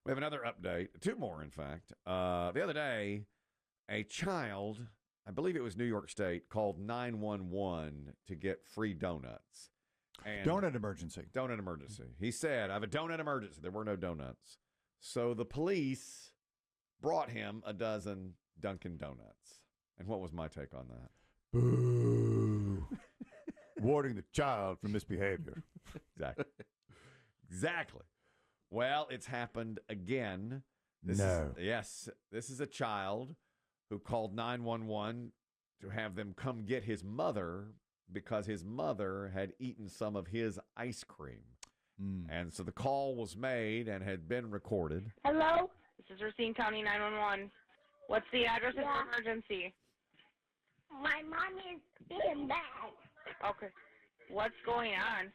We have another update, two more, in fact. The other day, a child, I believe it was New York State, called 911 to get free donuts. And donut emergency. Donut emergency. He said, I have a donut emergency. There were no donuts. So the police brought him a dozen Dunkin' Donuts. And what was my take on that? Boo. Warding the child from misbehavior. Exactly. Well, it's happened again. This is a child who called 911 to have them come get his mother because his mother had eaten some of his ice cream. And so the call was made and had been recorded. Hello? This is Racine County 911. What's the address of the emergency? My mom is being bad. Okay. What's going on?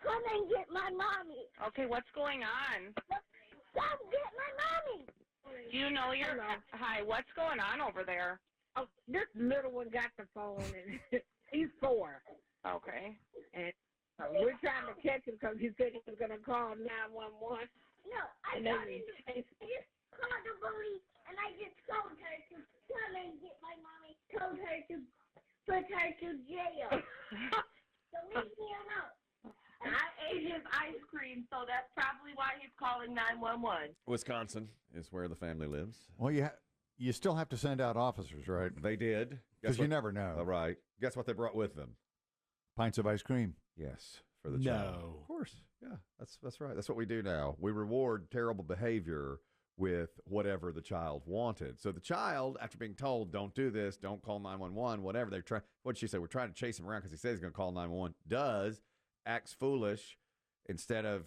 Come and get my mommy. Okay, what's going on? Come get my mommy. Do you know your... Hi, what's going on over there? Oh, this little one got the phone, and he's 4. Okay. And we're trying to catch him because he said he was going to call 911. No, I just called the police, and I just told her to come and get my mommy. Told her to put her to jail. So leave me alone. I ate his ice cream, so that's probably why he's calling 911. Wisconsin is where the family lives. Well, you still have to send out officers, right? They did. Because you never know. Right. Guess what they brought with them? Pints of ice cream. Yes, for the child. Of course. Yeah, that's right. That's what we do now. We reward terrible behavior with whatever the child wanted. So the child, after being told, don't do this, don't call 911, whatever, what did she say? We're trying to chase him around because he says he's going to call 911. Acts foolish. Instead of,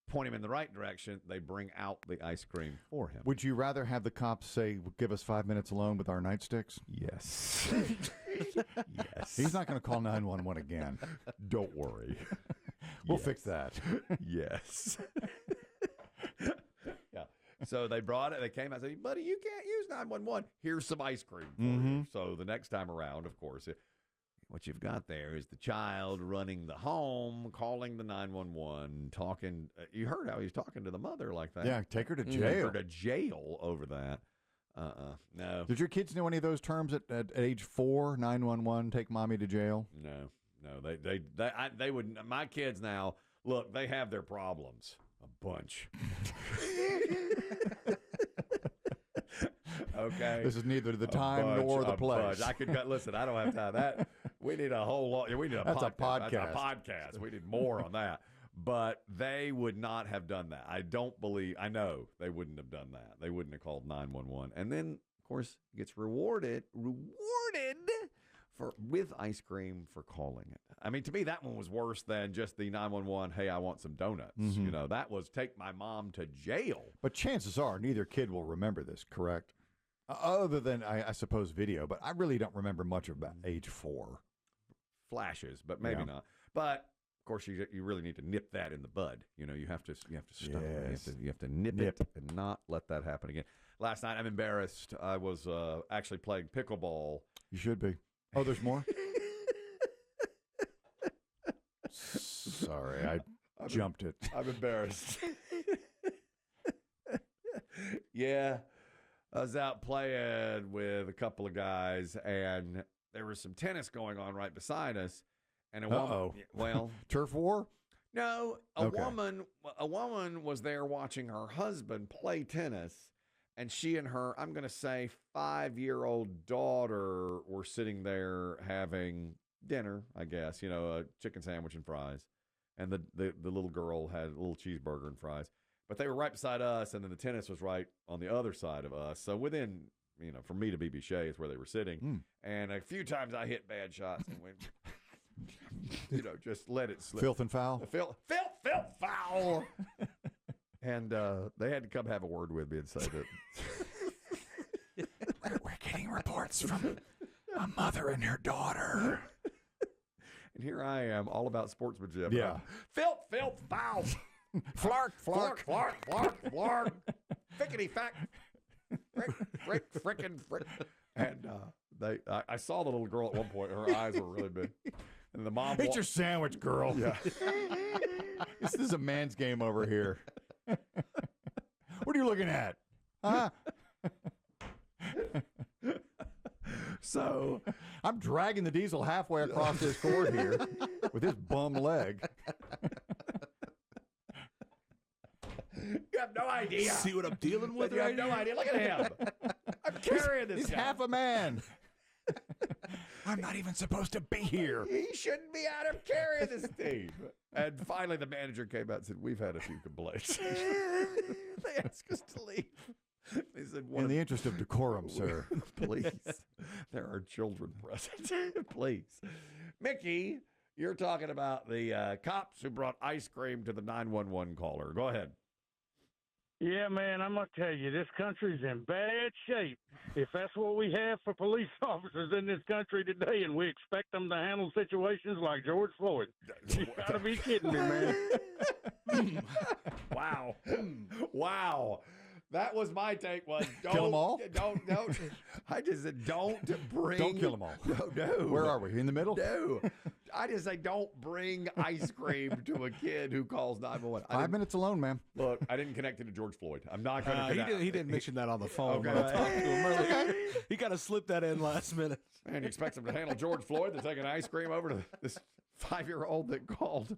point him in the right direction, they bring out the ice cream for him. Would you rather have the cops say, give us 5 minutes alone with our nightsticks? Yes. Yes. He's not going to call 911 again. Don't worry. We'll fix that. Yes. Yeah. So they brought it. They came out and said, buddy, you can't use 911. Here's some ice cream for you. So the next time around, of course, what you've got there is the child running the home, calling the 911, talking. You heard how he was talking to the mother like that. Yeah, take her to jail. Take her to jail over that. No. Did your kids know any of those terms at age 4? 911, take mommy to jail? No. They wouldn't. My kids now, look, they have their problems. A bunch. Okay. This is neither the time nor the place. I could listen. I don't have time. That we need a whole lot. We need That's podcast. a podcast. That's a podcast. We need more on that. But they would not have done that. I know they wouldn't have done that. They wouldn't have called 911. And then, of course, he gets rewarded with ice cream for calling it. I mean, to me, that one was worse than just the 911, hey, I want some donuts. That was take my mom to jail. But chances are neither kid will remember this, correct? Other than, I suppose, video. But I really don't remember much about age 4. Flashes, but maybe not. But of course, you really need to nip that in the bud. You have to stop. Yes. You have to nip it and not let that happen again. Last night, I'm embarrassed. I was actually playing pickleball. You should be. Oh, there's more? Sorry, I jumped it. I'm embarrassed. Yeah. I was out playing with a couple of guys, and there was some tennis going on right beside us. And a woman, well, turf war? No, a woman was there watching her husband play tennis, and she and her, I'm going to say, 5-year-old daughter were sitting there having dinner, I guess, a chicken sandwich and fries, and the little girl had a little cheeseburger and fries. But they were right beside us, and then the tennis was right on the other side of us. So within, from me to BB Shea is where they were sitting. And a few times I hit bad shots and went, just let it slip. Filth and foul? Filth, foul. And they had to come have a word with me and say that. We're getting reports from a mother and her daughter. And here I am, all about sportsmanship. Yeah. Filth, foul. Flark. Fickety fack. Frick. And I saw the little girl at one point. Her eyes were really big. And the mom Eat your sandwich, girl. Yeah. This is a man's game over here. What are you looking at? Huh? So I'm dragging the diesel halfway across this court here with this bum leg. you have no idea. See what I'm dealing with You have right no here? idea. Look at him. I'm carrying this He's guy. half a man. I'm not even supposed to be here. He shouldn't be out of carrying this team. And finally, the manager came out and said, "We've had a few complaints." They asked us to leave. They said, In the interest of decorum, sir. please, there are children present. Please. Mickey, you're talking about the cops who brought ice cream to the 911 caller. Go ahead. Yeah, man, I'm going to tell you, this country's in bad shape. If that's what we have for police officers in this country today, and we expect them to handle situations like George Floyd. You got to be kidding me, man. Wow. Wow. That was my take. Was don't Kill 'em all? Don't. I just said don't bring. Don't kill them all. No. Where are we? In the middle? No. I just say don't bring ice cream to a kid who calls 911. 5 minutes alone, man. Look, I didn't connect it to George Floyd. I'm not going to connect. He didn't mention that on the phone Okay. when I talked to him earlier. He got to slip that in last minute. Man, you expect him to handle George Floyd to take an ice cream over to this 5-year-old that called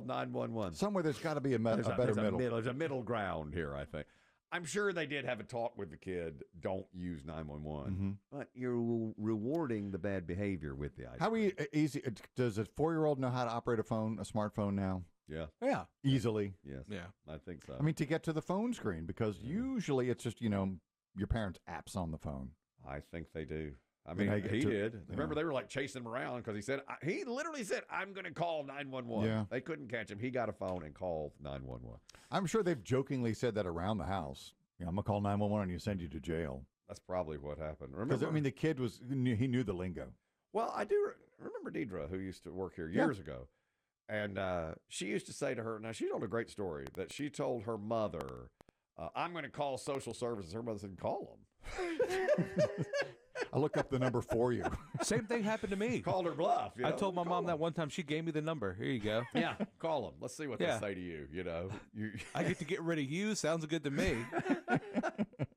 911. Somewhere there's got to be a better middle. There's a middle ground here, I think. I'm sure they did have a talk with the kid. Don't use 911, but you're rewarding the bad behavior with the ice. How easy does a 4-year-old know how to operate a smartphone now? Yeah. Yeah. Easily. Yes. Yeah. I think so. I mean, to get to the phone screen, because usually it's just, your parents' apps on the phone. I think they do. I Then mean, I get he to- did. Remember, yeah. they were like chasing him around because he said, he literally said, "I'm going to call 911." Yeah. They couldn't catch him. He got a phone and called 911. I'm sure they've jokingly said that around the house. I'm going to call 911 and send you to jail. That's probably what happened. Because, Remember, the kid he knew the lingo. well, I do remember Deidre, who used to work here years ago. And she used to say to her, now she told a great story, that she told her mother, "I'm going to call social services." Her mother said, "Call them." I'll look up the number for you. Same thing happened to me. Called her bluff. I told my mom that one time. She gave me the number. Here you go. Yeah, call them. Let's see what Yeah. they say to you. I get to get rid of you. Sounds good to me.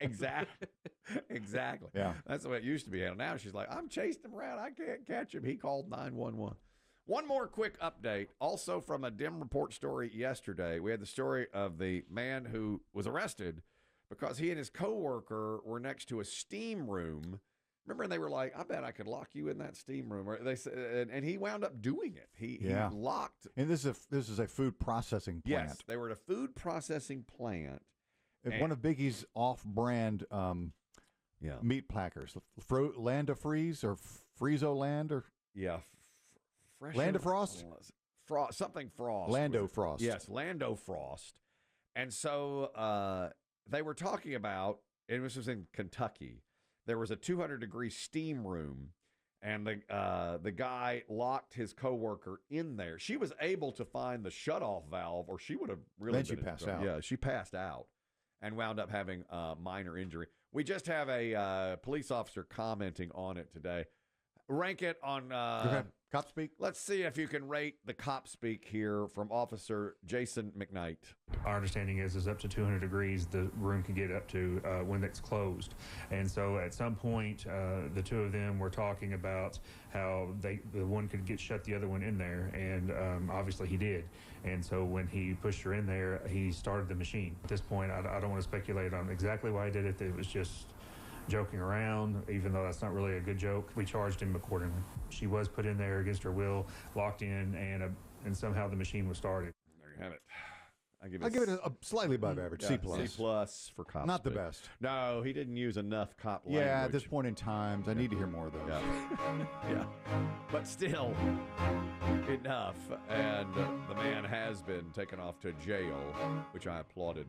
Exactly. Yeah. That's the way it used to be handled. Now she's like, "I'm chasing him around. I can't catch him." He called 911. One more quick update, also from a Demm report story yesterday. We had the story of the man who was arrested because he and his coworker were next to a steam room. Remember, and they were like, "I bet I could lock you in that steam room." Or they said, and he wound up doing it. He locked. And this is a food processing plant. Yes, they were at a food processing plant. One of Biggie's off-brand meat plackers, Land of Freeze or Friezo Land or Fresh Land of Frost? Something Frost. Lando Frost. Yes, Lando Frost. And so they were talking about, and this was in Kentucky, there was a 200-degree steam room, and the guy locked his coworker in there. She was able to find the shutoff valve, or she would have really Then she passed out. Yeah, she passed out and wound up having a minor injury. We just have a police officer commenting on it today. Rank it on... Okay. Cop speak. Let's see if you can rate the cop speak here from Officer Jason McKnight. Our understanding is up to 200 degrees the room can get up to when it's closed. And so at some point, the two of them were talking about how the one could shut the other one in there, and obviously he did. And so when he pushed her in there, he started the machine. At this point, I don't want to speculate on exactly why he did it. It was just joking around, even though that's not really a good joke. We charged him accordingly. She was put in there against her will, locked in, and somehow the machine was started. There you have it. I give it a slightly above average, C+. C+ for cop Not the speak. best. No, he didn't use enough cop language. Yeah, at this point in time, I need to hear more of those. Yeah. But still, enough. And the man has been taken off to jail, which I applauded.